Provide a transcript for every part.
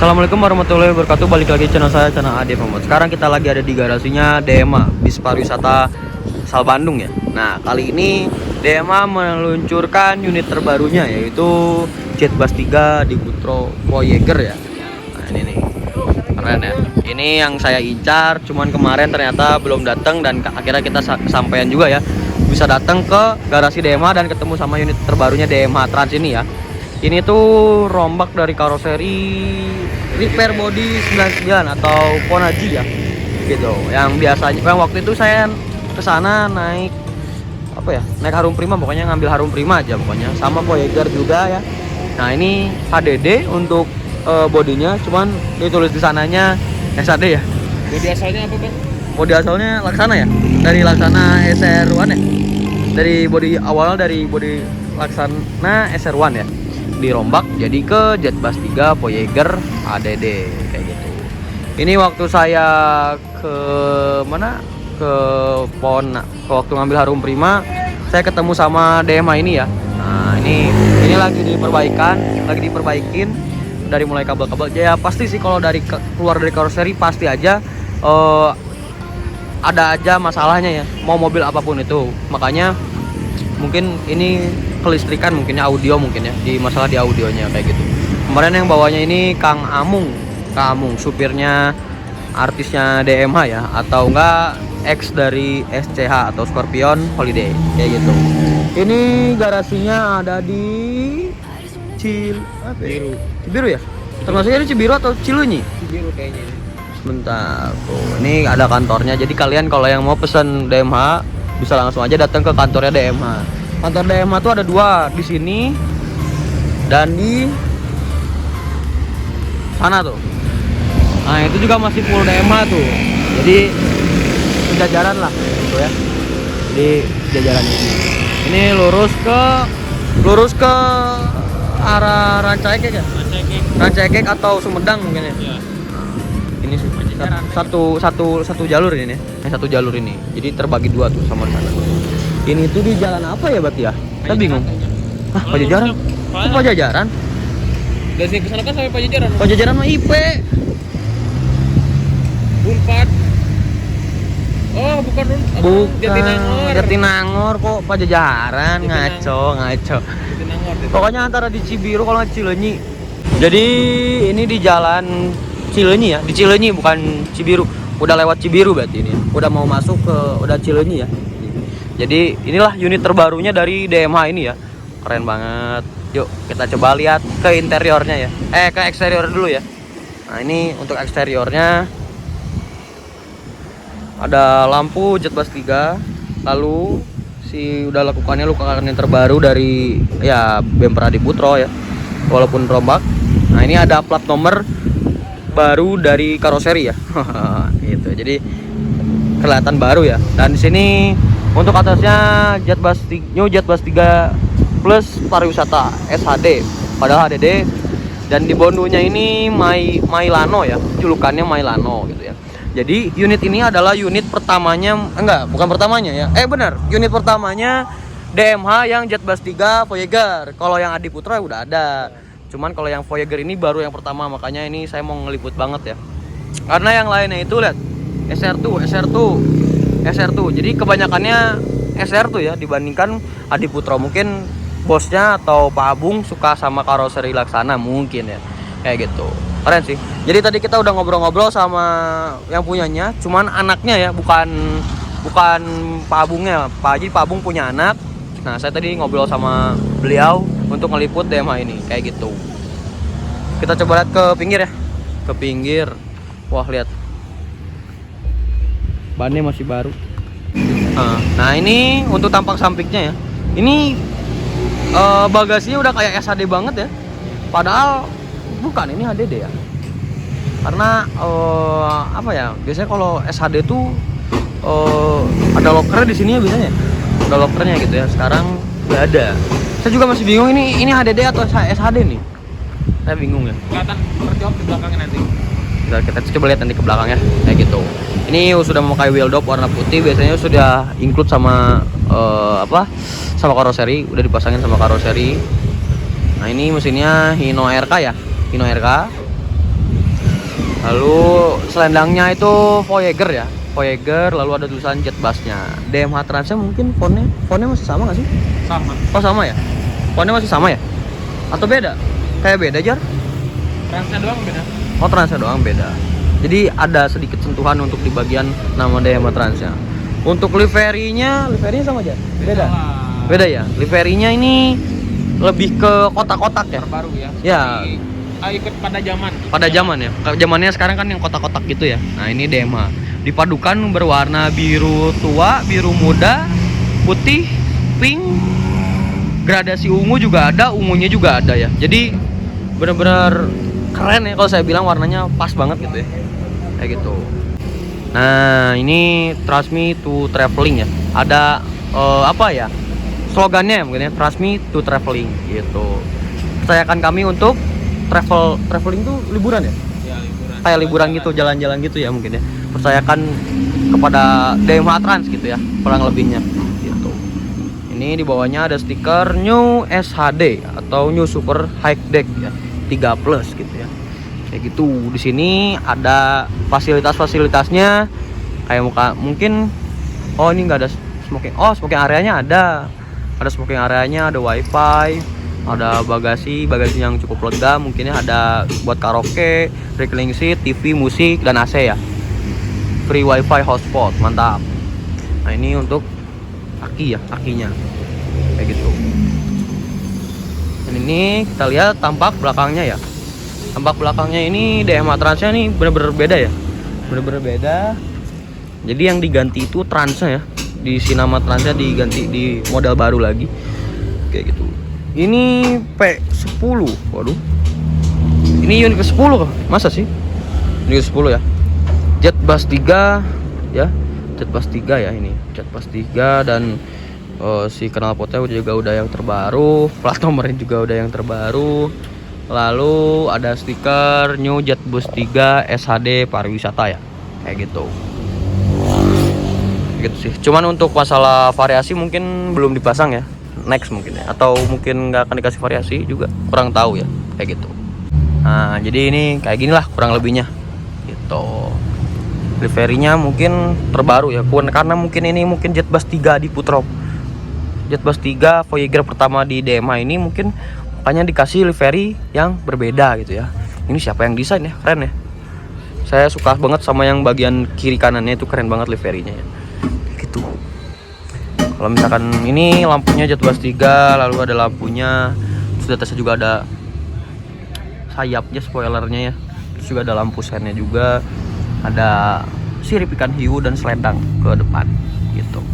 Assalamualaikum warahmatullahi wabarakatuh. Balik lagi channel saya, channel Ade Muhammad. Sekarang kita lagi ada di garasinya DMA, Bis Pariwisata Asal Bandung ya. Nah, kali ini DMA meluncurkan unit terbarunya, yaitu Jet Bus 3 di Putro Voyager ya. Nah, ini nih. Keren ya. Ini yang saya incar, cuman kemarin ternyata belum datang dan akhirnya kita kesampaian juga ya. Bisa datang ke garasi DMA dan ketemu sama unit terbarunya DMA Trans ini ya. Ini tuh rombak dari karoseri repair body 99 atau Ponaji ya, gitu. Yang biasanya, yang waktu itu saya ke sana naik apa ya? Naik Harum Prima, pokoknya ngambil Harum Prima aja pokoknya. Sama Voyager juga ya. Nah, ini HDD untuk bodinya, cuman ditulis di sananya SAD ya. Bodi asalnya apa, Bang? Bodi asalnya Laksana ya. Dari Laksana SR1 ya. Dari bodi awal dari bodi Laksana SR1 ya. Dirombak jadi ke Jet Bus 3 Voyager HDD kayak gitu. Ini waktu saya ke mana? Ke waktu ngambil Harum Prima, saya ketemu sama DMA ini ya. Nah, ini lagi diperbaikin dari mulai kabel-kabel. Ya pasti sih kalau dari keluar dari karoseri pasti aja ada aja masalahnya ya. Mau mobil apapun itu. Makanya mungkin ini kelistrikan, mungkinnya audio mungkin ya, di masalah di audionya kayak gitu. Kemarin yang bawanya ini Kang Amung, supirnya artisnya DMH ya, atau enggak X dari SCH atau Scorpion Holiday kayak gitu. Ini garasinya ada di Cibiru ya? Termasuknya di Cibiru atau Cilunyi? Biru kayaknya. Sebentar, tuh ini ada kantornya. Jadi kalian kalau yang mau pesen DMH bisa langsung aja datang ke kantornya DMH. Kantor DMH tuh ada dua, di sini dan di sana tuh. Nah, itu juga masih full DMH tuh. Jadi sejajaran lah gitu ya. Jadi jajaran ini lurus ke arah Rancaikek ya? Rancaikek atau Sumedang mungkin ya. Ya. Ini satu jalur ini, satu jalur ini. Jadi terbagi dua tuh sama sana. Ini tuh di jalan apa ya berarti ya? Kita bingung. Hah, Pajajaran? Itu Pajajaran? Dari sini ke sana kan sampai Pajajaran. Pajajaran mah IP. Unpad. Oh, bukan Unpad. Bukan. Jatinangor kok Pajajaran, ngaco. Jatinangor. Pokoknya antara di Cibiru kalau nggak Cileunyi. Jadi ini di jalan Cileunyi ya, di Cileunyi bukan Cibiru. Udah lewat Cibiru berarti ini. Udah mau masuk ke udah Cileunyi ya. Jadi inilah unit terbarunya dari DMH ini ya. Keren banget. Yuk kita coba lihat ke interiornya ya. Ke eksterior dulu ya. Nah, ini untuk eksteriornya ada lampu Jet Bus 3. Lalu udah lakukannya lukakan yang terbaru dari ya bemper Adi Putro ya. Walaupun rombak. Nah, ini ada plat nomor baru dari karoseri ya. Gitu. Jadi kelihatan baru ya. Dan di sini untuk atasnya New Jet Bus 3 Plus Pariwisata SHD, padahal HDD. Dan di bondunya ini Mailano ya, julukannya Mailano gitu ya. Jadi unit ini adalah unit pertamanya, bukan pertamanya ya. Benar, unit pertamanya DMH yang Jet Bus 3 Voyager. Kalau yang Adi Putra udah ada. Cuman kalau yang Voyager ini baru yang pertama, makanya ini saya mau ngeliput banget ya. Karena yang lainnya itu lihat SR2. Jadi kebanyakannya SR2 ya dibandingkan Adi Putra. Mungkin bosnya atau Pak Abung suka sama karoseri Laksana mungkin ya. Kayak gitu. Keren sih. Jadi tadi kita udah ngobrol-ngobrol sama yang punyanya, cuman anaknya ya, bukan Pak Abungnya. Jadi Pak Abung punya anak. Nah, saya tadi ngobrol sama beliau untuk ngeliput DMH ini kayak gitu. Kita coba lihat ke pinggir ya. Ke pinggir. Wah, lihat. Bannya masih baru. Nah, ini untuk tampak sampingnya ya. Ini bagasinya udah kayak SHD banget ya. Padahal bukan, ini HDD ya. Karena apa ya? Biasanya kalau SHD tuh ada locker di sini ya biasanya. Ada lockernya gitu ya. Sekarang nggak ada. Saya juga masih bingung ini HDD atau SHD nih. Saya bingung ya. Kelihatan perjok di belakangnya nanti. Kita coba lihat nanti ke belakang ya, kayak gitu. Ini sudah memakai wheel dop warna putih, biasanya sudah include sama sama karoseri, udah dipasangin sama karoseri. Nah, ini mesinnya Hino RK ya, Hino RK. Lalu selendangnya itu Voyager ya, Voyager. Lalu ada tulisan jet busnya. DMH Transnya mungkin fontnya masih sama nggak sih? Sama. Oh sama ya, fontnya masih sama ya? Atau beda? Kayak beda Jar? Transnya doang beda. Oh Transnya doang beda. Jadi ada sedikit sentuhan untuk di bagian nama DMH Transnya. Untuk liverynya sama aja? Beda? Beda ya? Liverynya ini lebih ke kotak-kotak ya? Terbaru ya. Ya. Ikut pada zaman. Pada zaman ya? Zamannya sekarang kan yang kotak-kotak gitu ya? Nah ini DMH. Dipadukan berwarna biru tua, biru muda, putih, pink, gradasi ungu juga ada, ungunya juga ada ya. Jadi benar-benar keren ya kalau saya bilang, warnanya pas banget gitu ya. Kayak gitu. Nah, ini Trust Me to Traveling ya. Ada apa ya? Slogannya mungkin ya, Trust Me to Traveling gitu. Percayakan kami untuk traveling tuh liburan ya? Ya, liburan. Kayak liburan gitu, jalan-jalan gitu ya mungkin ya. Percayakan kepada DMH Trans gitu ya, kurang lebihnya gitu. Ini di bawahnya ada stiker New SHD atau New Super High Deck ya, 3 plus gitu ya. Kayak gitu. Di sini ada fasilitas-fasilitasnya kayak mungkin ini nggak ada smoking. Oh, smoking areanya ada. Ada smoking areanya, ada wifi, ada bagasi yang cukup lega, mungkinnya ada buat karaoke, reclining seat, TV, musik, dan AC ya. Free wifi hotspot, mantap. Nah ini untuk akinya kayak gitu. Dan ini kita lihat tampak belakangnya ya. Tampak belakangnya ini DMH Transnya nih bener-bener beda ya, bener-bener beda. Jadi yang diganti itu Transnya ya, di nama Transnya diganti di model baru lagi kayak gitu. Ini P10, waduh. Ini unit ke-10 kah? Masa sih? Unit ke-10 ya. Jet Bus 3 ya. Jet Bus 3 ya ini. Jet Bus 3 dan si knalpotnya juga udah yang terbaru, plat nomornya juga udah yang terbaru. Lalu ada stiker New Jet Bus 3 SHD pariwisata ya. Kayak gitu. Gitu sih. Cuman untuk masalah variasi mungkin belum dipasang ya. Next mungkin ya, atau mungkin nggak akan dikasih variasi juga, kurang tahu ya kayak gitu. Nah jadi ini kayak gini lah kurang lebihnya gitu. Liverynya mungkin terbaru ya, karena mungkin ini Jet Bus 3 di Putrop. Jet Bus 3 Voyager pertama di DMH ini mungkin makanya dikasih livery yang berbeda gitu ya. Ini siapa yang desain ya, keren ya. Saya suka banget sama yang bagian kiri kanannya itu, keren banget liverynya ya. Gitu. Kalau misalkan ini lampunya Jet Bus 3, lalu ada lampunya, terus atasnya juga ada sayapnya, spoilernya ya. Terus juga ada lampu sennya juga, ada sirip ikan hiu dan selendang ke depan gitu.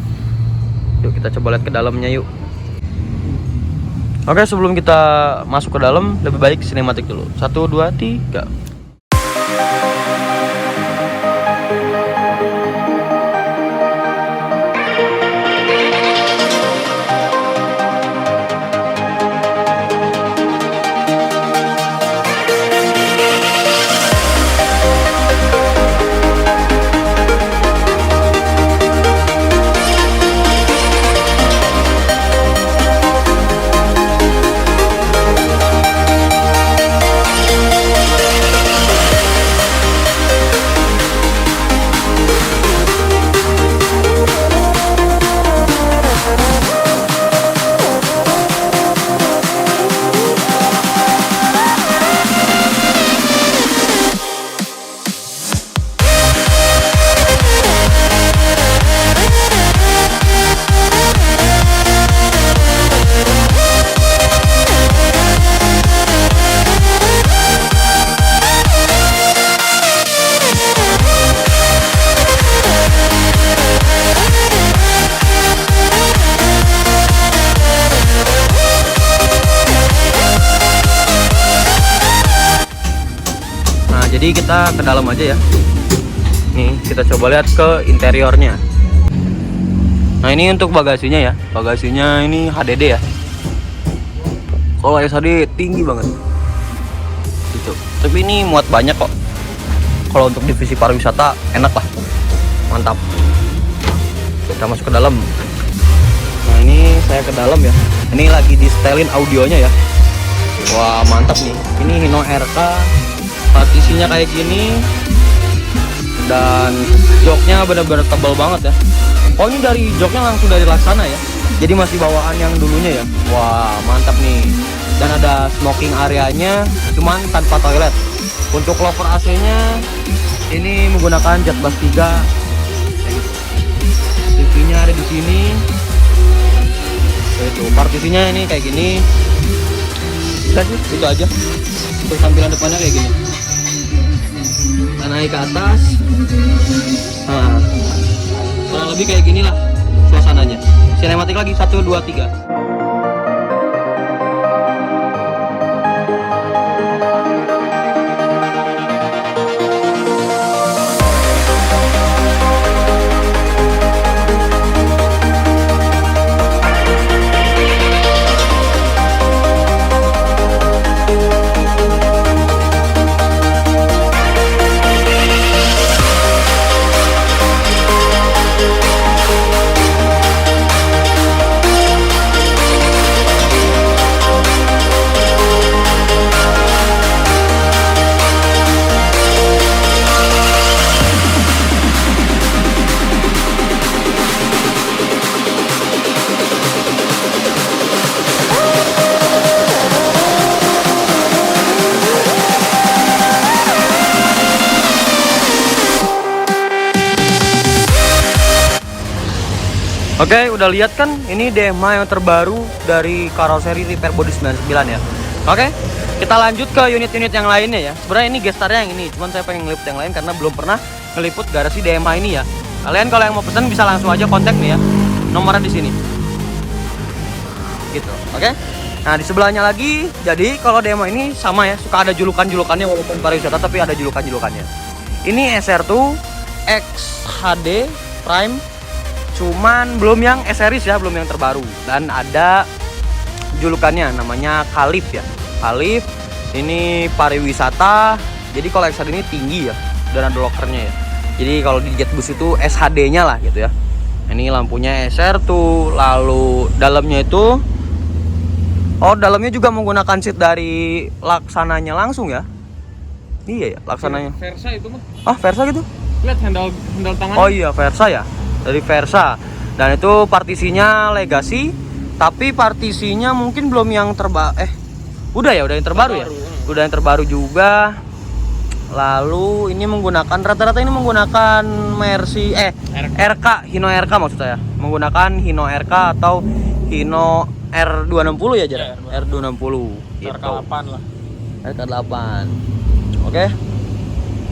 Yuk kita coba lihat ke dalamnya yuk. Oke, sebelum kita masuk ke dalam lebih baik sinematik dulu. 1, 2, 3. Jadi kita ke dalam aja ya. Nih kita coba lihat ke interiornya. Nah ini untuk bagasinya ya. Bagasinya ini HDD ya. Kalau SHD tinggi banget gitu. Tapi ini muat banyak kok. Kalau untuk divisi pariwisata enak lah, mantap. Kita masuk ke dalam. Nah ini saya ke dalam ya. Ini lagi di setelin audionya ya. Wah mantap nih. Ini Hino RK. Partisinya kayak gini, dan joknya benar-benar tebal banget ya. Oh ini dari joknya langsung dari Laksana ya, jadi masih bawaan yang dulunya ya. Wah mantap nih. Dan ada smoking areanya cuman tanpa toilet. Untuk lover AC nya ini menggunakan jet bus 3. TV nya ada di sini. Itu partisinya ini kayak gini. Udah sih itu aja. Untuk tampilan depannya kayak gini. Kita naik ke atas. Nah, kurang lebih kayak gini lah suasananya. Sinematik lagi 1 2 3. Oke, udah lihat kan ini DMA yang terbaru dari karoseri Repair Body 99 ya. Oke, kita lanjut ke unit-unit yang lainnya ya. Sebenarnya ini gestarnya yang ini, cuman saya pengen ngeliput yang lain karena belum pernah ngeliput garasi DMA ini ya. Kalian kalau yang mau pesan bisa langsung aja kontak nih ya. Nomornya di sini. Gitu. Oke. Nah, di sebelahnya lagi, jadi kalau DMA ini sama ya, suka ada julukan-julukannya walaupun pariwisata tapi ada julukan-julukannya. Ini SR2 XHD Prime, cuman belum yang S-series ya, belum yang terbaru. Dan ada julukannya namanya Kalif ya. Kalif ini pariwisata. Jadi kalau XHD ini tinggi ya, dan ada lokernya ya. Jadi kalau di Jetbus itu SHD-nya lah gitu ya. Ini lampunya SR tuh, lalu dalamnya itu dalamnya juga menggunakan seat dari Laksananya langsung ya. Iya ya, Laksananya. Versa itu mah. Ah, Versa gitu? Lihat handle tangan. Oh iya, Versa ya. Dari Versa. Dan itu partisinya Legacy, tapi partisinya mungkin belum yang udah yang terbaru ya. Udah yang terbaru juga. Lalu ini menggunakan rata-rata ini menggunakan Mercy RK Hino RK maksud saya. Menggunakan Hino RK atau Hino R260 ya Jar. R260 gitu. RK8 lah. RK8. Oke.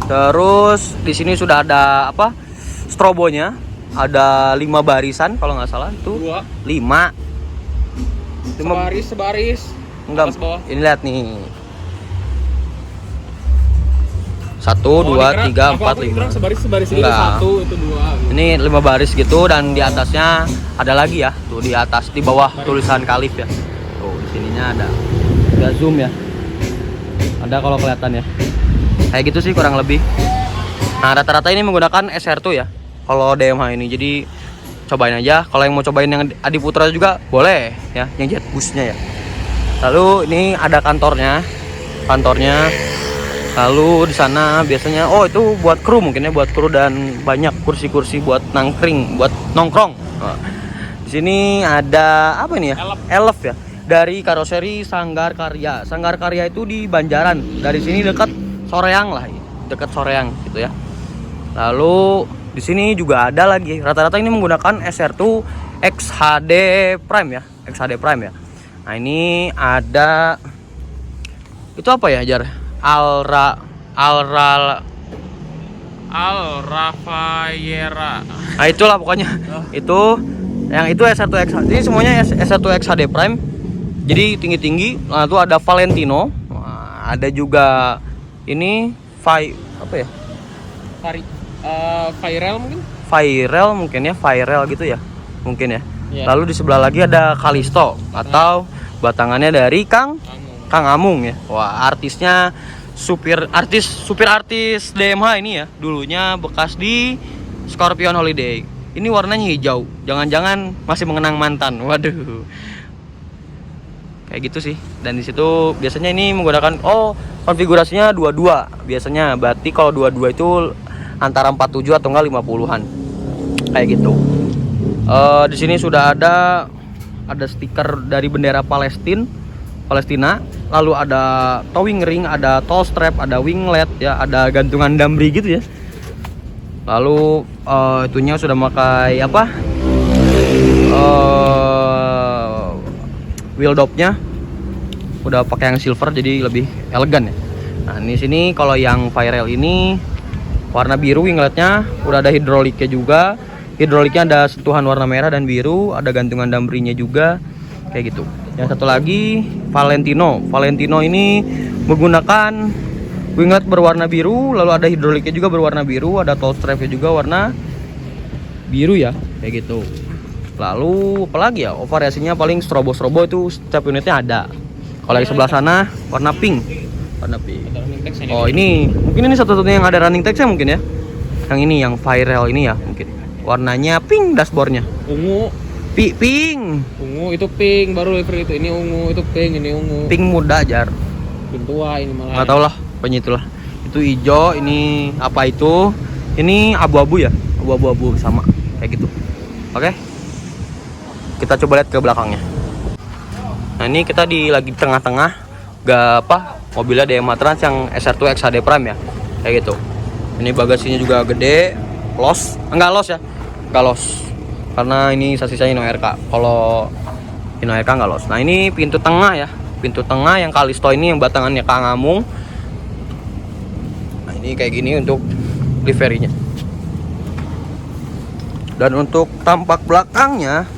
Terus di sini sudah ada strobonya. Ada 5 barisan kalau nggak salah itu. 5. Sebaris. Enggak. Ini lihat nih. 1 2 3 4 5. Sebaris itu 1 itu 2. Ini 5 baris gitu dan di atasnya ada lagi ya. Tuh di atas di bawah tulisan Kalif ya. Tuh di sininya ada. Udah zoom ya. Ada kalau kelihatan ya. Kayak gitu sih kurang lebih. Nah, rata-rata ini menggunakan SR2 ya. Kalau DMH ini, jadi cobain aja. Kalau yang mau cobain yang Adiputra juga boleh ya, yang Jetbusnya ya. Lalu ini ada kantornya. Lalu di sana biasanya itu buat kru mungkin ya, buat kru dan banyak kursi-kursi buat nongkrong. Nah, di sini ada apa ini ya? Elf ya. Dari karoseri Sanggar Karya. Sanggar Karya itu di Banjaran. Dari sini dekat Soreang lah, dekat Soreang gitu ya. Lalu di sini juga ada lagi. Rata-rata ini menggunakan SR2 XHD Prime ya, XHD Prime ya. Nah, ini ada itu apa ya, Jar? Al Rafaela. Nah, itulah pokoknya. Itu yang itu SR2 XHD. Ini semuanya SR2 XHD Prime. Jadi tinggi-tinggi. Nah, itu ada Valentino. Nah, ada juga ini Viral mungkin ya, viral gitu ya. Mungkin ya. Yeah. Lalu di sebelah lagi ada Kalisto atau batangannya dari Kang Amung ya. Wah, artisnya supir artis DMH ini ya. Dulunya bekas di Scorpion Holiday. Ini warnanya hijau. Jangan-jangan masih mengenang mantan. Waduh. Kayak gitu sih. Dan di situ biasanya ini menggunakan konfigurasinya 22 biasanya. Berarti kalau 22 itu antara 47 atau enggak 50-an. Kayak gitu. Di sini sudah ada stiker dari bendera Palestina, lalu ada towing ring, ada tow strap, ada winglet ya, ada gantungan damri gitu ya. Lalu itunya sudah pakai apa? Wheel dopnya udah pakai yang silver jadi lebih elegan ya. Nah, di sini kalau yang Firerail ini warna biru, wingletnya udah ada hidroliknya juga. Hidroliknya ada sentuhan warna merah dan biru, ada gantungan dambrinya juga kayak gitu. Yang satu lagi Valentino ini menggunakan winglet berwarna biru, lalu ada hidroliknya juga berwarna biru, ada tow strapnya juga warna biru ya, kayak gitu. Lalu apalagi ya, variasinya paling strobo itu setiap unitnya ada. Kalau yang sebelah sana warna pink. Oh, ini mungkin ini satu-satunya yang ada running text-nya mungkin ya. Yang ini yang Firerail ini ya mungkin. Warnanya pink dashboardnya. Ungu. Pink. Ungu itu pink, baru livery itu. Ini ungu, itu pink, ini ungu. Pink muda jar. Pink tua ini malah. Nggak tahu lah, pokoknya itulah. Itu hijau, ini apa itu? Ini abu-abu ya, abu-abu sama kayak gitu. Oke. Kita coba lihat ke belakangnya. Nah, ini kita lagi tengah-tengah, gak apa, mobilnya DMH Trans yang SR2 XHD Prime ya, kayak gitu. Ini bagasinya juga gede, enggak los ya, enggak los, karena ini sasisnya Hino RK. Kalau Hino RK enggak los. Nah, ini pintu tengah ya, pintu tengah yang Kalisto ini yang batangannya Kangamung. Nah, ini kayak gini untuk liverynya. Dan untuk tampak belakangnya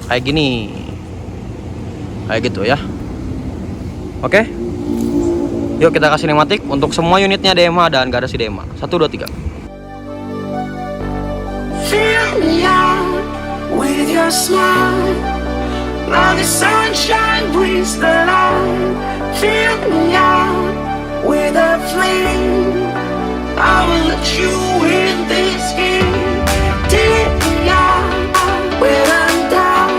kayak gini, kayak gitu ya. Oke, yuk kita kasih nematik untuk semua unitnya DMH dan garasi DMH. 1, 2, 3. Fill me out with your smile. Now the sunshine brings the light. Fill me out with a flame. I will let you in this game. Take me out when I'm down.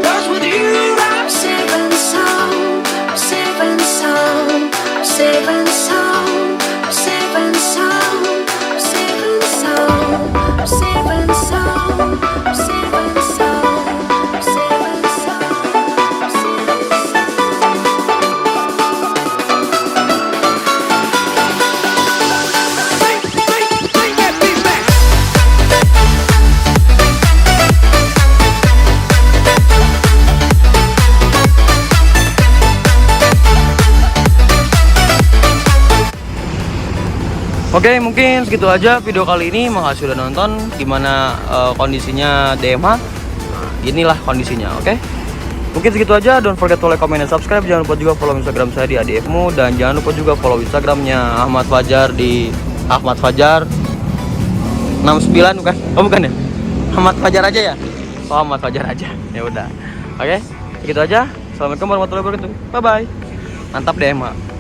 'Cause with you I'm saving some, I'm saving some, I'm saving some, I'm saving some, I'm saving some, I'm saving some, I'm saving some, I'm saving some, I'm saving some. Bring that beat back. Oke, mungkin segitu aja video kali ini. Makasih sudah nonton. Gimana kondisinya DMH? Nah, inilah kondisinya, oke? Mungkin segitu aja. Don't forget to like, comment, dan subscribe. Jangan lupa juga follow Instagram saya di ADFmu. Dan jangan lupa juga follow Instagramnya Ahmad Fajar di Ahmad Fajar 69 bukan? Oh bukan ya? Ahmad Fajar aja ya? Oh, Ahmad Fajar aja. Ya udah. Oke, segitu aja. Assalamualaikum warahmatullahi wabarakatuh. Bye bye. Mantap DMH.